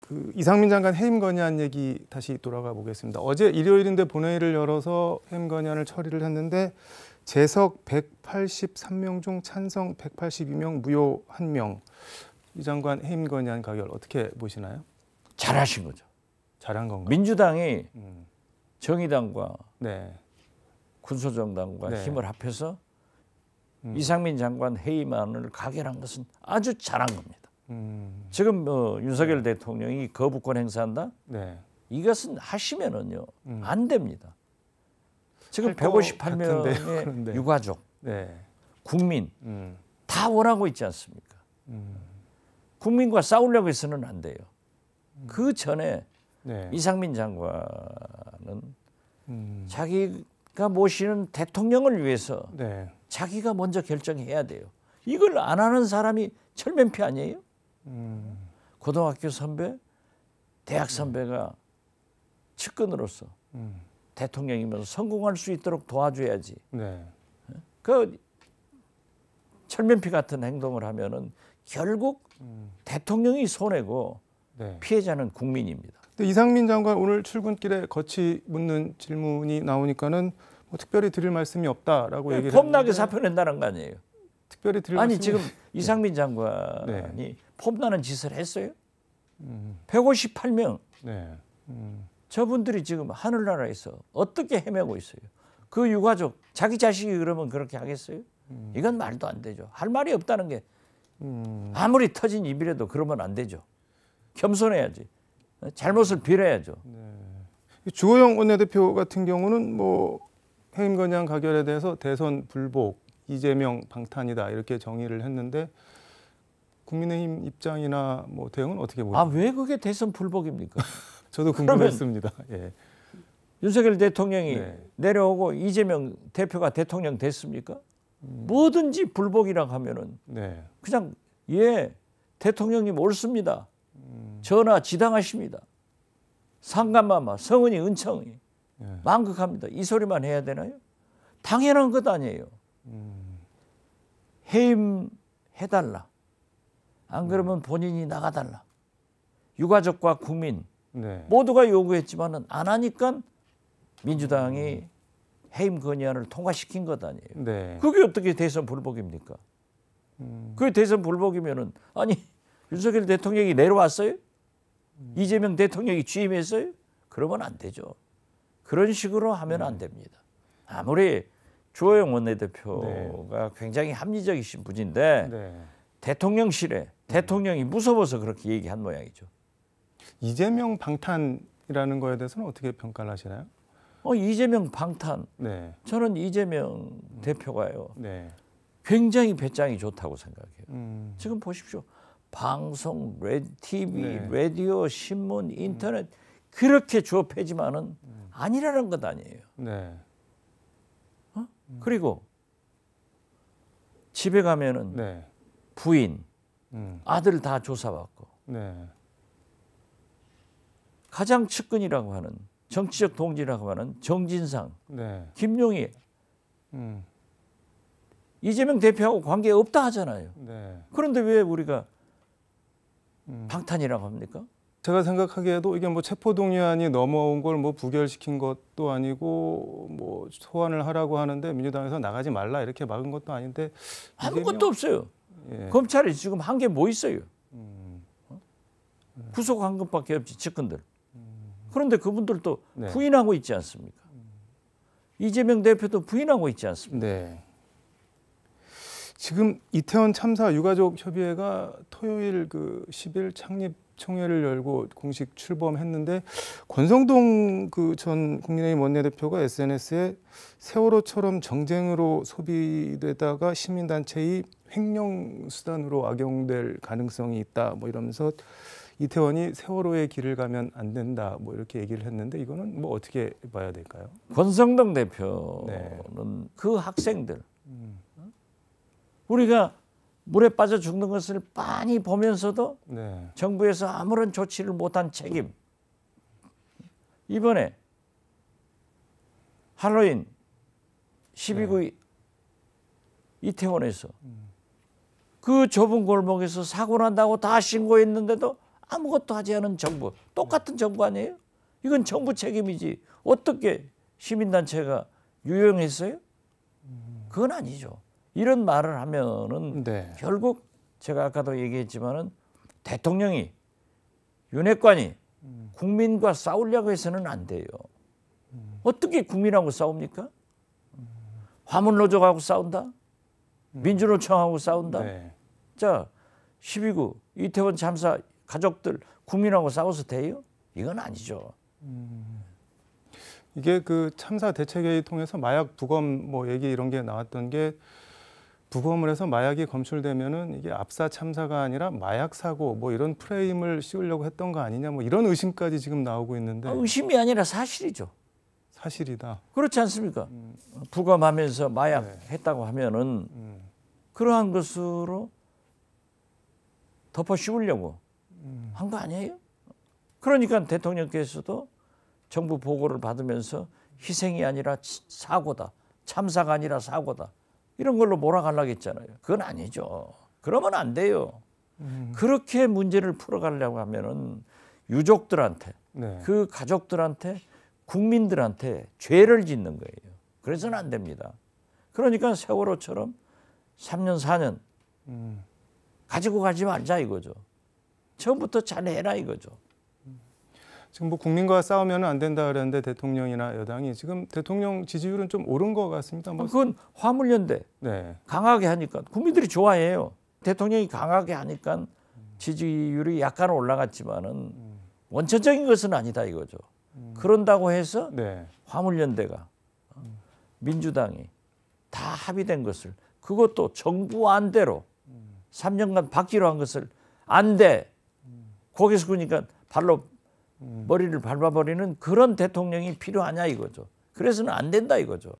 그 이상민 장관 해임 건의안 얘기 다시 돌아가 보겠습니다. 어제 일요일인데 본회의를 열어서 해임 건의안을 처리를 했는데 재석 183명 중 찬성 182명, 무효 1명. 이 장관 해임 건의안 가결 어떻게 보시나요? 잘하신 거죠. 잘한 건가요? 민주당이 정의당과 네. 군소정당과 네. 힘을 합해서 이상민 장관 해임안을 가결한 것은 아주 잘한 겁니다. 지금 윤석열 대통령이 거부권 행사한다? 네. 이것은 하시면은요 안 됩니다. 지금 할 것 158명의 그런데. 유가족, 네. 국민 다 원하고 있지 않습니까? 국민과 싸우려고 해서는 안 돼요. 그 전에 네. 이상민 장관은 자기가 모시는 대통령을 위해서 네. 자기가 먼저 결정해야 돼요. 이걸 안 하는 사람이 철면피 아니에요? 고등학교 선배, 대학 선배가 측근으로서 대통령이면서 성공할 수 있도록 도와줘야지. 네. 그 철면피 같은 행동을 하면은 결국 대통령이 손해고 네. 피해자는 국민입니다. 근데 이상민 장관 오늘 출근길에 거치 묻는 질문이 나오니까는 뭐 특별히 드릴 말씀이 없다라고 얘기를 폼나게 했는데 사표 낸다는 거 아니에요? 특별히 드릴 아니 말씀이 지금 이상민 장관이 네. 폼나는 짓을 했어요? 158명 네. 저분들이 지금 하늘나라에서 어떻게 헤매고 있어요? 그 유가족 자기 자식이 그러면 그렇게 하겠어요? 이건 말도 안 되죠. 할 말이 없다는 게 아무리 터진 입이라도 그러면 안 되죠. 겸손해야지. 잘못을 빌어야죠. 주호영 원내대표 같은 경우는 뭐 해임 건의안 가결에 대해서 대선 불복, 이재명 방탄이다 이렇게 정의를 했는데 국민의힘 입장이나 뭐 대응은 어떻게 보세요? 아, 왜 그게 대선 불복입니까? 저도 궁금했습니다. 예. 윤석열 대통령이 네. 내려오고 이재명 대표가 대통령 됐습니까? 뭐든지 불복이라고 하면은 네. 그냥 예 대통령님 옳습니다. 전하 지당하십니다. 상감마마 성은이 은청이 예. 만극합니다. 이 소리만 해야 되나요? 당연한 것 아니에요. 해임해달라. 안 그러면 본인이 나가달라. 유가족과 국민 네. 모두가 요구했지만은 안 하니까 민주당이 해임 건의안을 통과시킨 것 아니에요. 네. 그게 어떻게 대선 불복입니까? 그게 대선 불복이면은 아니 윤석열 대통령이 내려왔어요? 이재명 대통령이 취임했어요? 그러면 안 되죠. 그런 식으로 하면 안 됩니다. 아무리 주호영 원내대표가 굉장히 합리적이신 분인데 네. 대통령실에 대통령이 무서워서 그렇게 얘기한 모양이죠. 이재명 방탄이라는 거에 대해서는 어떻게 평가를 하시나요? 이재명 방탄. 네. 저는 이재명 대표가요. 네. 굉장히 배짱이 좋다고 생각해요. 지금 보십시오. 방송, TV, 네. 라디오, 신문, 인터넷 그렇게 주업해지만은 아니라는 것 아니에요. 네. 그리고 집에 가면은 네. 부인, 음. 아들 다 조사받고 네. 가장 측근이라고 하는 정치적 동지라고 하는 정진상, 네. 김용희, 음. 이재명 대표하고 관계 없다 하잖아요. 네. 그런데 왜 우리가 방탄이라고 합니까? 제가 생각하기에도 이게 뭐 체포동의안이 넘어온 걸 뭐 부결시킨 것도 아니고 뭐 소환을 하라고 하는데 민주당에서 나가지 말라 이렇게 막은 것도 아닌데 아무것도 없어요. 예. 검찰이 지금 한 게 뭐 있어요? 구속한 것밖에 없지 측근들. 그런데 그분들도 네. 부인하고 있지 않습니까? 이재명 대표도 부인하고 있지 않습니까? 네. 지금 이태원 참사 유가족 협의회가 토요일 그 10일 창립 총회를 열고 공식 출범했는데 권성동 그 전 국민의힘 원내대표가 SNS에 세월호처럼 정쟁으로 소비되다가 시민단체의 횡령 수단으로 악용될 가능성이 있다 뭐 이러면서 이태원이 세월호의 길을 가면 안 된다 뭐 이렇게 얘기를 했는데 이거는 뭐 어떻게 봐야 될까요? 권성동 대표는 네. 그 학생들 우리가 물에 빠져 죽는 것을 빤히 보면서도 네. 정부에서 아무런 조치를 못한 책임. 이번에 할로윈 12구 이태원에서 그 좁은 골목에서 사고 난다고 다 신고했는데도 아무것도 하지 않은 정부, 똑같은 정부 아니에요? 이건 정부 책임이지. 어떻게 시민단체가 유용했어요? 그건 아니죠. 이런 말을 하면은 네. 결국 제가 아까도 얘기했지만은 대통령이 윤핵관이 국민과 싸우려고 해서는 안 돼요. 어떻게 국민하고 싸웁니까? 화물노조하고 싸운다? 민주노총하고 싸운다? 네. 자, 12구 이태원 참사 가족들 국민하고 싸워서 돼요? 이건 아니죠. 이게 그 참사 대책회의 통해서 마약 부검 뭐 얘기 이런 게 나왔던 게 부검을 해서 마약이 검출되면은 이게 압사 참사가 아니라 마약 사고 뭐 이런 프레임을 씌우려고 했던 거 아니냐 뭐 이런 의심까지 지금 나오고 있는데 의심이 아니라 사실이죠. 사실이다. 그렇지 않습니까? 부검하면서 마약 네. 했다고 하면은 그러한 것으로 덮어 씌우려고 한 거 아니에요? 그러니까 대통령께서도 정부 보고를 받으면서 희생이 아니라 사고다. 참사가 아니라 사고다. 이런 걸로 몰아가려고 했잖아요. 그건 아니죠. 그러면 안 돼요. 그렇게 문제를 풀어가려고 하면은 유족들한테 네. 그 가족들한테 국민들한테 죄를 짓는 거예요. 그래서는 안 됩니다. 그러니까 세월호처럼 3년 4년 가지고 가지 말자 이거죠. 처음부터 잘 해라 이거죠. 지금 뭐 국민과 싸우면 안 된다 그랬는데 대통령이나 여당이 지금 대통령 지지율은 좀 오른 것 같습니다. 뭐. 그건 화물연대 네. 강하게 하니까 국민들이 좋아해요. 대통령이 강하게 하니까 지지율이 약간 올라갔지만은 원천적인 것은 아니다 이거죠. 그런다고 해서 네. 화물연대가 민주당이 다 합의된 것을 그것도 정부 안대로 3년간 받기로 한 것을 안 돼. 거기서 그러니까 발로 머리를 밟아버리는 그런 대통령이 필요하냐 이거죠. 그래서는 안 된다 이거죠.